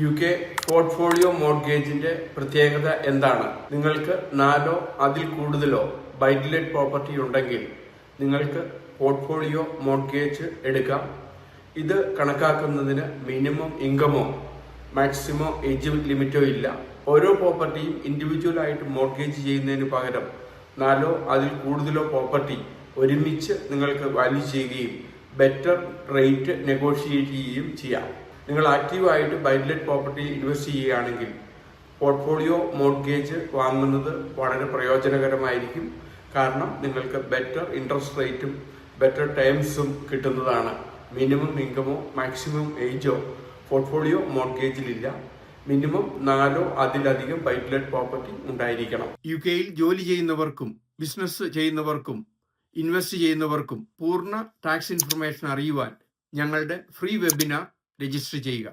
UK portfolio മോർഗേജിന്റെ പ്രത്യേകത എന്താണ്? നിങ്ങൾക്ക് 4 അതിൽ കൂടുതലോ ബൈ-ടു-ലെറ്റ് പ്രോപ്പർട്ടി ഉണ്ടെങ്കിൽ നിങ്ങൾക്ക് പോർട്ട്ഫോളിയോ മോർഗേജ് എടുക്കാം. ഇത് കണക്കാക്കുന്നതിന് മിനിമം ഇൻകമോ മാക്സിമം ഏജ് ലിമിറ്റോ ഇല്ല. ഓരോ പ്രോപ്പർട്ടിയും ഇൻഡിവിജ്വൽ ആയിട്ട് മോർഗേജ് ചെയ്യുന്നതിന് പകരം 4 അതിൽ കൂടുതലോ പ്രോപ്പർട്ടി ഒരുമിച്ച് നിങ്ങൾക്ക് വാല്യൂ ചെയ്യുകയും ബെറ്റർ റേറ്റ് നെഗോഷിയേറ്റ് ചെയ്യുകയും ചെയ്യാം. നിങ്ങൾ ആക്റ്റീവായിട്ട് ബൈ-ടു-ലെറ്റ് പ്രോപ്പർട്ടി ഇൻവെസ്റ്റ് ചെയ്യുകയാണെങ്കിൽ പോർട്ട്ഫോളിയോ മോർഗേജ് വാങ്ങുന്നത് വളരെ പ്രയോജനകരമായിരിക്കും. കാരണം നിങ്ങൾക്ക് ബെറ്റർ ഇൻട്രസ്റ്റ് റേറ്റും ബെറ്റർ ടേംസും കിട്ടുന്നതാണ്. മിനിമം ഇൻകമോ മാക്സിമം ഏജോ പോർട്ട്ഫോളിയോ മോർഗേജിലില്ല. മിനിമം 4 അതിലധികം ബൈ-ടു-ലെറ്റ് പ്രോപ്പർട്ടി ഉണ്ടായിരിക്കണം. UK ജോലി ചെയ്യുന്നവർക്കും ബിസിനസ് ചെയ്യുന്നവർക്കും ഇൻവെസ്റ്റ് ചെയ്യുന്നവർക്കും പൂർണ്ണ ടാക്സ് ഇൻഫർമേഷൻ അറിയുവാൻ ഞങ്ങളുടെ ഫ്രീ വെബിനാർ രജിസ്റ്റർ ചെയ്യുക.